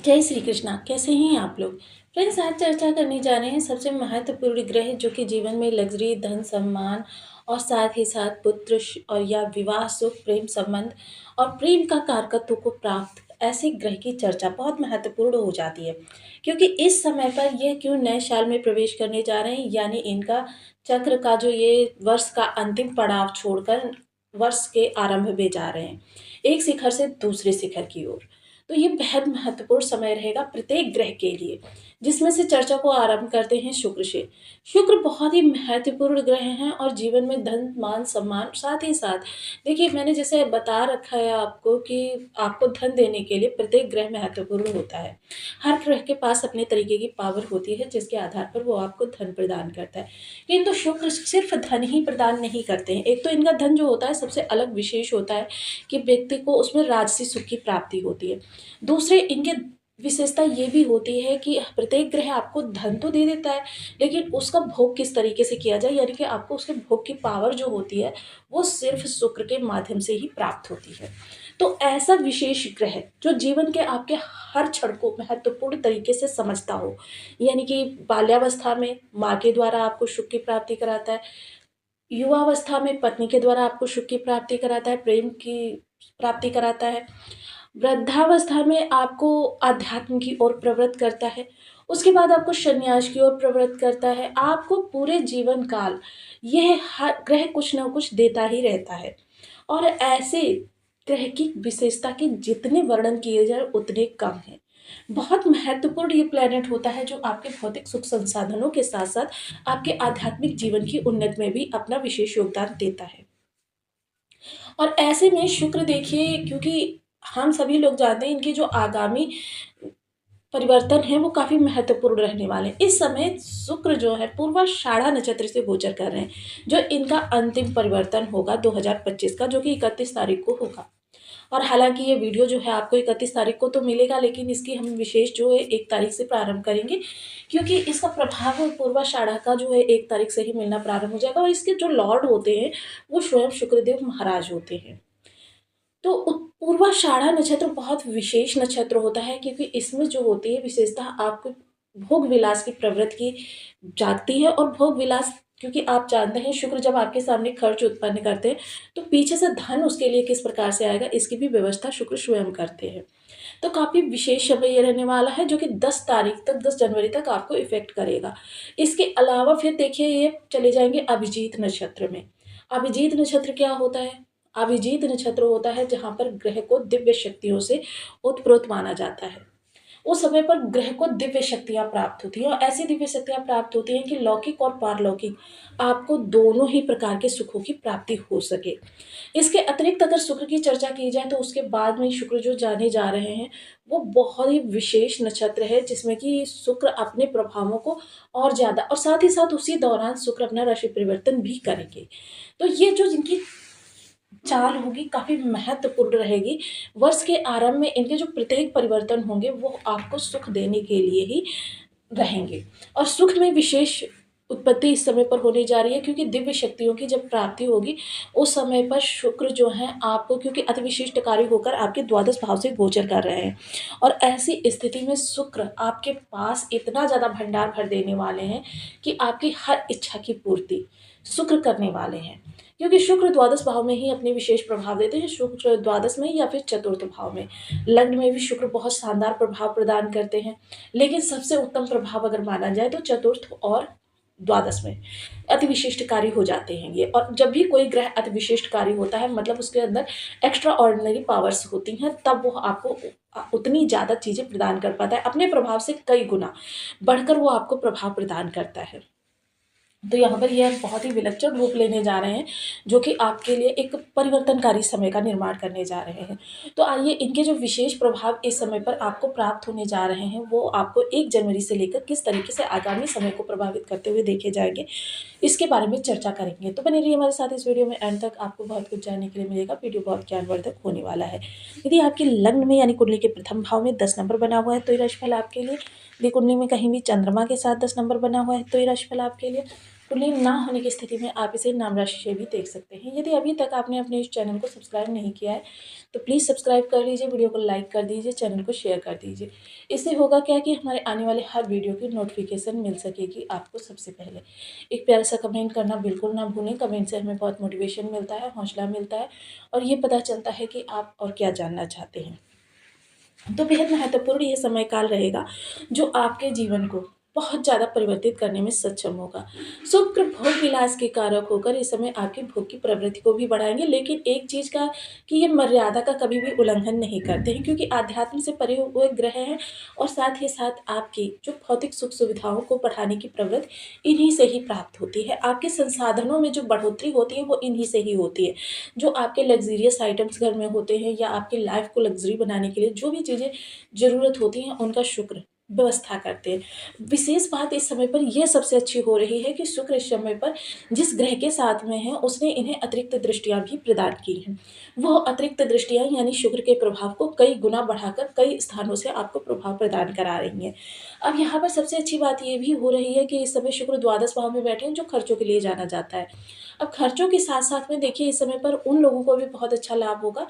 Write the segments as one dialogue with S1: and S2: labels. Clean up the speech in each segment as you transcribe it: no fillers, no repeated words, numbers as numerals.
S1: जय श्री कृष्णा। कैसे हैं आप लोग? फ्रेंड्स, आज चर्चा करने जा रहे हैं सबसे महत्वपूर्ण ग्रह जो कि जीवन में लग्जरी, धन, सम्मान और साथ ही साथ पुत्र और या विवाह सुख, प्रेम संबंध और प्रेम का कारकत्व को प्राप्त ऐसे ग्रह की चर्चा बहुत महत्वपूर्ण हो जाती है, क्योंकि इस समय पर यह क्यों नए साल में प्रवेश करने जा रहे हैं, यानी इनका चक्र का जो ये वर्ष का अंतिम पड़ाव छोड़कर वर्ष के आरंभ में जा रहे हैं, एक शिखर से दूसरे शिखर की ओर। तो ये बेहद महत्वपूर्ण समय रहेगा प्रत्येक ग्रह के लिए, जिसमें से चर्चा को आरंभ करते हैं शुक्र से। शुक्र बहुत ही महत्वपूर्ण ग्रह हैं और जीवन में धन, मान, सम्मान, साथ ही साथ देखिए, मैंने जैसे बता रखा है आपको कि आपको धन देने के लिए प्रत्येक ग्रह महत्वपूर्ण होता है। हर ग्रह के पास अपने तरीके की पावर होती है जिसके आधार पर वो आपको धन प्रदान करता है। किंतु शुक्र सिर्फ धन ही प्रदान नहीं करते हैं। एक तो इनका धन जो होता है सबसे अलग विशेष होता है कि व्यक्ति को उसमें राजसी सुख की प्राप्ति होती है। दूसरे इनके विशेषता ये भी होती है कि प्रत्येक ग्रह आपको धन तो दे देता है, लेकिन उसका भोग किस तरीके से किया जाए, यानी कि आपको उसके भोग की पावर जो होती है वो सिर्फ शुक्र के माध्यम से ही प्राप्त होती है। तो ऐसा विशेष ग्रह जो जीवन के आपके हर क्षण को महत्वपूर्ण तरीके से समझता हो, यानी कि बाल्यावस्था में माँ के द्वारा आपको सुख की प्राप्ति कराता है, युवावस्था में पत्नी के द्वारा आपको सुख की प्राप्ति कराता है, प्रेम की प्राप्ति कराता है, वृद्धावस्था में आपको आध्यात्म की ओर प्रवृत्त करता है, उसके बाद आपको संन्यास की ओर प्रवृत्त करता है। आपको पूरे जीवन काल यह हर ग्रह कुछ न कुछ देता ही रहता है। और ऐसे ग्रह की विशेषता के जितने वर्णन किए जाए उतने कम हैं। बहुत महत्वपूर्ण ये प्लैनेट होता है जो आपके भौतिक सुख संसाधनों के साथ साथ आपके आध्यात्मिक जीवन की उन्नति में भी अपना विशेष योगदान देता है। और ऐसे में शुक्र देखिए, क्योंकि हम सभी लोग जानते हैं इनके जो आगामी परिवर्तन है वो काफ़ी महत्वपूर्ण रहने वाले हैं। इस समय शुक्र जो है पूर्वाषाढ़ा नक्षत्र से गोचर कर रहे हैं, जो इनका अंतिम परिवर्तन होगा 2025 का, जो कि 31 तारीख को होगा। और हालांकि ये वीडियो जो है आपको 31 तारीख को तो मिलेगा, लेकिन इसकी हम विशेष जो है 1 तारीख से प्रारंभ करेंगे, क्योंकि इसका प्रभाव पूर्वाषाढ़ा का जो है 1 तारीख से ही मिलना प्रारंभ हो जाएगा। और इसके जो लॉर्ड होते हैं वो स्वयं शुक्रदेव महाराज होते हैं। तो पूर्वाषाढ़ा नक्षत्र बहुत विशेष नक्षत्र होता है, क्योंकि इसमें जो होती है विशेषता आपको भोग विलास की प्रवृत्ति की जागती है। और भोग विलास, क्योंकि आप जानते हैं शुक्र जब आपके सामने खर्च उत्पन्न करते हैं तो पीछे से धन उसके लिए किस प्रकार से आएगा इसकी भी व्यवस्था शुक्र स्वयं करते हैं। तो काफ़ी विशेष समय ये रहने वाला है, जो कि 10 तारीख तक, 10 जनवरी तक आपको इफेक्ट करेगा। इसके अलावा फिर देखिए ये चले जाएंगे अभिजीत नक्षत्र में। अभिजीत नक्षत्र क्या होता है? अभिजीत नक्षत्र होता है जहाँ पर ग्रह को दिव्य शक्तियों से ओतप्रोत माना जाता है। उस समय पर ग्रह को दिव्य शक्तियाँ प्राप्त होती हैं, और ऐसी दिव्य शक्तियाँ प्राप्त होती हैं कि लौकिक और पारलौकिक आपको दोनों ही प्रकार के सुखों की प्राप्ति हो सके। इसके अतिरिक्त अगर शुक्र की चर्चा की जाए तो उसके बाद में शुक्र जो जाने जा रहे हैं वो बहुत ही विशेष नक्षत्र है, जिसमें कि शुक्र अपने प्रभावों को और ज़्यादा, और साथ ही साथ उसी दौरान शुक्र अपना राशि परिवर्तन भी करेंगे। तो ये जो जिनकी चाल होगी काफ़ी महत्वपूर्ण रहेगी। वर्ष के आरंभ में इनके जो प्रत्येक परिवर्तन होंगे वो आपको सुख देने के लिए ही रहेंगे। और सुख में विशेष उत्पत्ति इस समय पर होने जा रही है, क्योंकि दिव्य शक्तियों की जब प्राप्ति होगी उस समय पर शुक्र जो है आपको, क्योंकि अति विशिष्ट कार्य होकर आपके द्वादश भाव से गोचर कर रहे हैं, और ऐसी स्थिति में शुक्र आपके पास इतना ज़्यादा भंडार भर देने वाले हैं कि आपकी हर इच्छा की पूर्ति शुक्र करने वाले हैं। क्योंकि शुक्र द्वादश भाव में ही अपने विशेष प्रभाव देते हैं, शुक्र द्वादश में या फिर चतुर्थ भाव में। लग्न में भी शुक्र बहुत शानदार प्रभाव प्रदान करते हैं, लेकिन सबसे उत्तम प्रभाव अगर माना जाए तो चतुर्थ और द्वादश में अति विशिष्ट कार्य हो जाते हैं ये। और जब भी कोई ग्रह अति विशिष्ट कार्य होता है मतलब उसके अंदर एक्स्ट्रा ऑर्डिनरी पावर्स होती हैं, तब वो आपको उतनी ज़्यादा चीज़ें प्रदान कर पाता है, अपने प्रभाव से कई गुना बढ़कर वो आपको प्रभाव प्रदान करता है। तो यहाँ पर यह बहुत ही विलक्षण रूप लेने जा रहे हैं, जो कि आपके लिए एक परिवर्तनकारी समय का निर्माण करने जा रहे हैं। तो आइए इनके जो विशेष प्रभाव इस समय पर आपको प्राप्त होने जा रहे हैं वो आपको 1 जनवरी से लेकर किस तरीके से आगामी समय को प्रभावित करते हुए देखे जाएंगे, इसके बारे में चर्चा करेंगे। तो बने रहिए हमारे साथ इस वीडियो में, एंड तक आपको बहुत कुछ जानने के लिए मिलेगा। वीडियो बहुत ज्ञानवर्धक होने वाला है। यदि आपके लग्न में यानी कुंडली के प्रथम भाव में 10 नंबर बना हुआ है तो ये राशिफल आपके लिए। यदि कुंडली में कहीं भी चंद्रमा के साथ 10 नंबर बना हुआ है तो ये राशिफल आपके लिए। कुंडली ना होने की स्थिति में आप इसे नाम राशि से भी देख सकते हैं। यदि अभी तक आपने अपने इस चैनल को सब्सक्राइब नहीं किया है तो प्लीज़ सब्सक्राइब कर लीजिए, वीडियो को लाइक कर दीजिए, चैनल को शेयर कर दीजिए। इससे होगा क्या कि हमारे आने वाले हर वीडियो की नोटिफिकेशन मिल सकेगी आपको सबसे पहले। एक प्यारा सा कमेंट करना बिल्कुल ना भूलें, कमेंट से हमें बहुत मोटिवेशन मिलता है, हौसला मिलता है और ये पता चलता है कि आप और क्या जानना चाहते हैं। तो बेहद महत्वपूर्ण ये समय काल रहेगा जो आपके जीवन को बहुत ज़्यादा परिवर्तित करने में सक्षम होगा। शुक्र भोग विलास के कारक होकर इस समय आपकी भोग की प्रवृत्ति को भी बढ़ाएंगे, लेकिन एक चीज़ का कि ये मर्यादा का कभी भी उल्लंघन नहीं करते हैं, क्योंकि आध्यात्म से परे हुए ग्रह हैं और साथ ही साथ आपकी जो भौतिक सुख सुविधाओं को बढ़ाने की प्रवृत्ति इन्हीं से ही प्राप्त होती है। आपके संसाधनों में जो बढ़ोतरी होती है वो इन्हीं से ही होती है। जो आपके लग्जरियस आइटम्स घर में होते हैं या आपकी लाइफ को लग्जरी बनाने के लिए जो भी चीज़ें ज़रूरत होती हैं उनका शुक्र व्यवस्था करते हैं। विशेष बात इस समय पर यह सबसे अच्छी हो रही है कि शुक्र इस समय पर जिस ग्रह के साथ में है उसने इन्हें अतिरिक्त दृष्टियां भी प्रदान की हैं। वह अतिरिक्त दृष्टियां यानी शुक्र के प्रभाव को कई गुना बढ़ाकर कई स्थानों से आपको प्रभाव प्रदान करा रही हैं। अब यहाँ पर सबसे अच्छी बात ये भी हो रही है कि इस समय शुक्र द्वादश भाव में बैठे हैं जो खर्चों के लिए जाना जाता है। अब खर्चों के साथ साथ में देखिए इस समय पर उन लोगों को भी बहुत अच्छा लाभ होगा।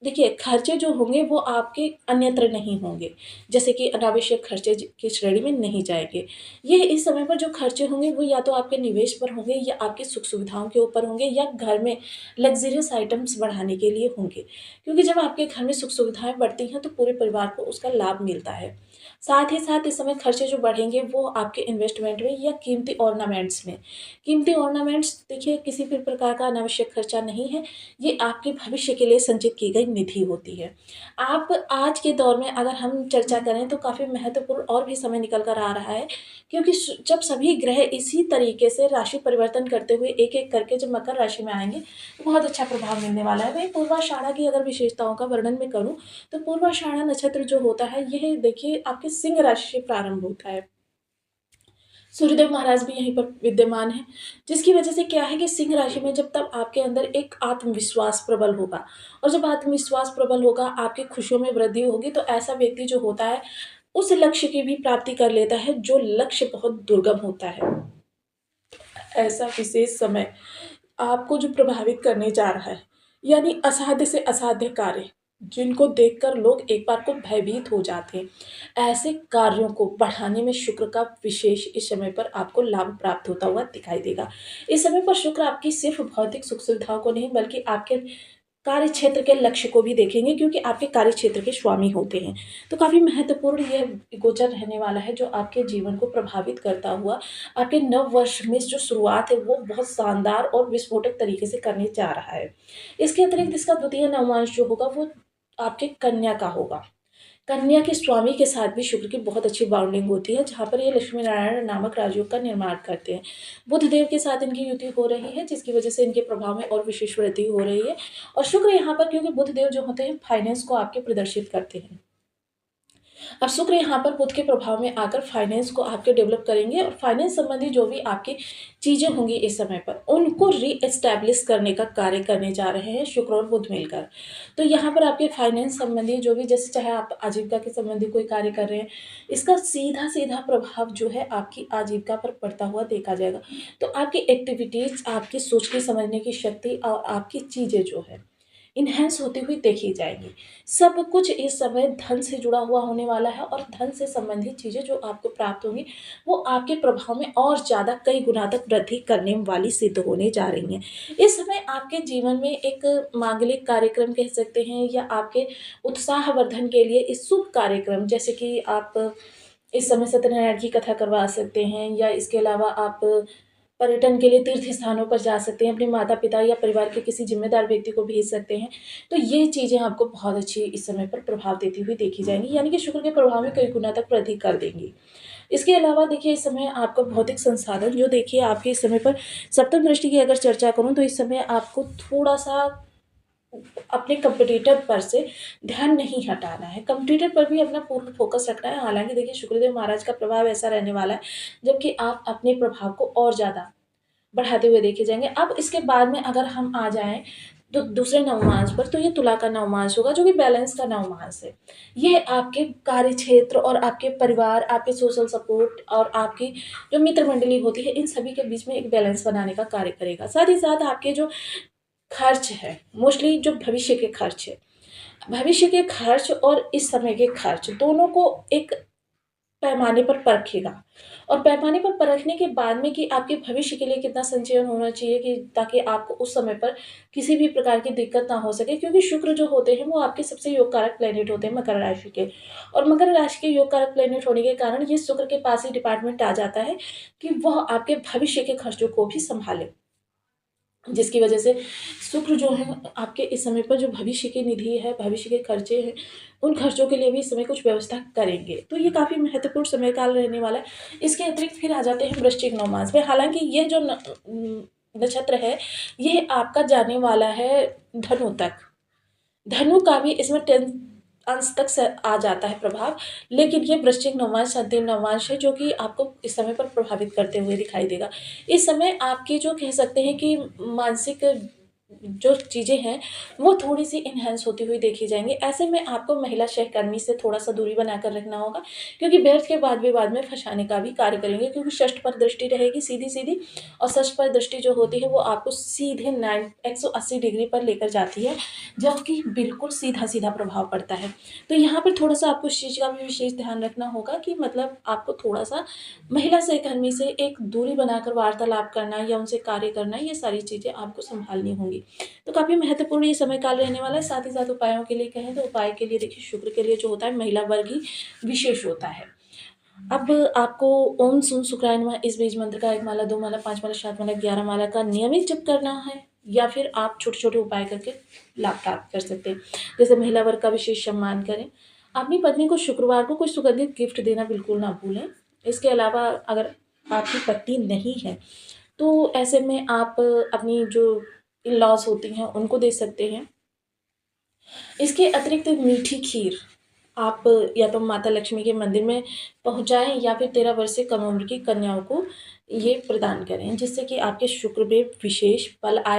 S1: देखिए खर्चे जो होंगे वो आपके अन्यत्र नहीं होंगे, जैसे कि अनावश्यक खर्चे की श्रेणी में नहीं जाएंगे। ये इस समय पर जो खर्चे होंगे वो या तो आपके निवेश पर होंगे या आपकी सुख सुविधाओं के ऊपर होंगे या घर में लग्जरियस आइटम्स बढ़ाने के लिए होंगे, क्योंकि जब आपके घर में सुख सुविधाएं बढ़ती हैं तो पूरे परिवार को उसका लाभ मिलता है। साथ ही साथ इस समय खर्चे जो बढ़ेंगे वो आपके इन्वेस्टमेंट में या कीमती ऑर्नामेंट्स में। कीमती ऑर्नामेंट्स देखिए किसी भी प्रकार का अनावश्यक खर्चा नहीं है, ये आपके भविष्य के लिए संचित की गई निधि होती है। आप आज के दौर में अगर हम चर्चा करें तो काफ़ी महत्वपूर्ण और भी समय निकल कर आ रहा है, क्योंकि जब सभी ग्रह इसी तरीके से राशि परिवर्तन करते हुए एक एक करके जब मकर राशि में आएंगे तो बहुत अच्छा प्रभाव मिलने वाला है। वही पूर्वाषाढ़ा की अगर विशेषताओं का वर्णन मैं करूँ तो पूर्वाषाढ़ा नक्षत्र जो होता है यह देखिए आपके सिंह राशि से प्रारंभ होता है। सूर्यदेव महाराज भी यहीं पर विद्यमान है, जिसकी वजह से क्या है कि सिंह राशि में जब तब आपके अंदर एक आत्मविश्वास प्रबल होगा और जब आत्मविश्वास प्रबल होगा आपकी खुशियों में वृद्धि होगी, तो ऐसा व्यक्ति जो होता है उस लक्ष्य की भी प्राप्ति कर लेता है जो लक्ष्य बहुत दुर्गम होता है। ऐसा विशेष समय आपको जो प्रभावित करने जा रहा है, यानी असाध्य से असाध्य कार्य जिनको देखकर लोग एक बार को भयभीत हो जाते हैं, ऐसे कार्यों को बढ़ाने में शुक्र का विशेष इस समय पर आपको लाभ प्राप्त होता हुआ दिखाई देगा। इस समय पर शुक्र आपकी सिर्फ भौतिक सुख सुविधाओं को नहीं बल्कि आपके कार्य क्षेत्र के लक्ष्य को भी देखेंगे, क्योंकि आपके कार्य क्षेत्र के स्वामी होते हैं। तो काफ़ी महत्वपूर्ण यह गोचर रहने वाला है जो आपके जीवन को प्रभावित करता हुआ आपके नव वर्ष में जो शुरुआत है वो बहुत शानदार और विस्फोटक तरीके से करने जा रहा है। इसके अतिरिक्त इसका द्वितीय नवमांश जो होगा वो आपके कन्या का होगा। कन्या के स्वामी के साथ भी शुक्र की बहुत अच्छी बाउंडिंग होती है, जहाँ पर ये लक्ष्मी नारायण नामक राजयोग का निर्माण करते हैं। बुध देव के साथ इनकी युति हो रही है, जिसकी वजह से इनके प्रभाव में और विशेष वृद्धि हो रही है। और शुक्र यहाँ पर क्योंकि बुध देव जो होते हैं फाइनेंस को आपके प्रदर्शित करते हैं। अब शुक्र यहाँ पर बुध के प्रभाव में आकर फाइनेंस को आपके डेवलप करेंगे और फाइनेंस संबंधी जो भी आपकी चीज़ें होंगी इस समय पर उनको री-एस्टैब्लिश करने का कार्य करने जा रहे हैं शुक्र और बुध मिलकर। तो यहाँ पर आपके फाइनेंस संबंधी जो भी, जैसे चाहे आप आजीविका के संबंधी कोई कार्य कर रहे हैं, इसका सीधा सीधा प्रभाव जो है आपकी आजीविका पर पड़ता हुआ देखा जाएगा। तो आपकी एक्टिविटीज़, आपकी सोच के समझने की शक्ति और आपकी चीज़ें जो है इन्हेंस होती हुई देखी जाएगी। सब कुछ इस समय धन से जुड़ा हुआ होने वाला है और धन से संबंधित चीज़ें जो आपको प्राप्त होंगी वो आपके प्रभाव में और ज़्यादा कई गुना तक वृद्धि करने वाली सिद्ध होने जा रही हैं। इस समय आपके जीवन में एक मांगलिक कार्यक्रम कह सकते हैं या आपके उत्साहवर्धन के लिए इस शुभ कार्यक्रम, जैसे कि आप इस समय सत्यनारायण की कथा करवा सकते हैं या इसके अलावा आप पर्यटन के लिए तीर्थ स्थानों पर जा सकते हैं, अपने माता-पिता या परिवार के किसी ज़िम्मेदार व्यक्ति को भेज सकते हैं। तो ये चीज़ें आपको बहुत अच्छी इस समय पर प्रभाव देती हुई देखी जाएँगी, यानी कि शुक्र के प्रभाव में कई गुना तक वृद्धि कर देंगी। इसके अलावा देखिए इस समय आपका भौतिक संसाधन जो देखिए आपके इस समय पर सप्तम दृष्टि की अगर चर्चा करूँ तो इस समय आपको थोड़ा-सा अपने कंपटीटर पर से ध्यान नहीं हटाना है। कंपटीटर पर भी अपना पूर्ण फ़ोकस रखना है। हालाँकि देखिए शुक्रदेव महाराज का प्रभाव ऐसा रहने वाला है, जबकि आप अपने प्रभाव को और ज़्यादा बढ़ाते हुए देखे जाएँगे। अब इसके बाद में अगर हम आ जाएँ तो दूसरे नवमास पर, तो ये तुला का नवमास होगा जो कि बैलेंस का नवमास है। ये आपके कार्य क्षेत्र और आपके परिवार, आपके सोशल सपोर्ट और आपकी जो मित्र मंडली होती है, इन सभी के बीच में एक बैलेंस बनाने का कार्य करेगा। साथ ही साथ आपके जो खर्च है, मोस्टली जो भविष्य के खर्च है, भविष्य के खर्च और इस समय के खर्च दोनों को एक पैमाने पर परखेगा। और पैमाने पर परखने के बाद में कि आपके भविष्य के लिए कितना संचयन होना चाहिए, कि ताकि आपको उस समय पर किसी भी प्रकार की दिक्कत ना हो सके, क्योंकि शुक्र जो होते हैं वो आपके सबसे योग कारक प्लेनेट होते हैं मकर राशि के। और मकर राशि के योग कारक प्लेनेट होने के कारण ये शुक्र के पास ही डिपार्टमेंट आ जाता है कि वह आपके भविष्य के खर्चों को भी संभाले, जिसकी वजह से शुक्र जो है आपके इस समय पर जो भविष्य की निधि है, भविष्य के खर्चे हैं, उन खर्चों के लिए भी इस समय कुछ व्यवस्था करेंगे। तो ये काफ़ी महत्वपूर्ण समय काल रहने वाला है। इसके अतिरिक्त फिर आ जाते हैं वृश्चिक नवमास में। हालाँकि यह जो नक्षत्र है, ये आपका जाने वाला है धनु तक। धनु का भी इसमें 10 अंश तक आ जाता है प्रभाव, लेकिन ये वृश्चिक नवमास अंतिम नवमास है जो कि आपको इस समय पर प्रभावित करते हुए दिखाई देगा। इस समय आपकी जो कह सकते हैं कि मानसिक जो चीज़ें हैं वो थोड़ी-सी एनहांस होती हुई देखी जाएँगी। ऐसे में आपको महिला सहकर्मी से थोड़ा-सा दूरी बनाकर रखना होगा, क्योंकि व्यर्थ के वाद-विवाद में फँसाने का भी कार्य करेंगे, क्योंकि षष्ठ पर दृष्टि रहेगी सीधी-सीधी, और षष्ठ पर दृष्टि जो होती है वो आपको सीधे 180 डिग्री पर लेकर जाती है, जो कि बिल्कुल सीधा-सीधा प्रभाव पड़ता है। तो यहाँ पर थोड़ा-सा आपको इस चीज़ का भी विशेष ध्यान रखना होगा कि मतलब आपको थोड़ा-सा महिला सहकर्मी से एक दूरी बनाकर वार्तालाप करना या उनसे कार्य करना, ये सारी चीज़ें आपको सँभालनी होंगी। तो काफ़ी महत्वपूर्ण ये समय काल रहने वाला है। साथ ही साथ उपायों के लिए कहें तो उपाय के लिए देखिए, शुक्र के लिए जो होता है महिला वर्ग ही विशेष होता है। अब आपको ओम सुन शुक्राय नमः इस बीज मंत्र का 1 माला, 2 माला, 5 माला, 7 माला, 11 माला का नियमित जप करना है, या फिर आप छोटे-छोटे उपाय करके लाभ प्राप्त कर सकते हैं। जैसे महिला वर्ग का विशेष सम्मान करें। अपनी पत्नी को शुक्रवार को कोई सुगंधित गिफ्ट देना बिल्कुल ना भूलें। इसके अलावा अगर आपकी पत्नी नहीं है, तो ऐसे में आप अपनी जो इन-लॉज़ होती हैं उनको दे सकते हैं। इसके अतिरिक्त मीठी खीर आप या तो माता लक्ष्मी के मंदिर में पहुँचाएँ, या फिर 13 वर्ष से कम उम्र की कन्याओं को ये प्रदान करें, जिससे कि आपके शुक्र पे विशेष बल आए।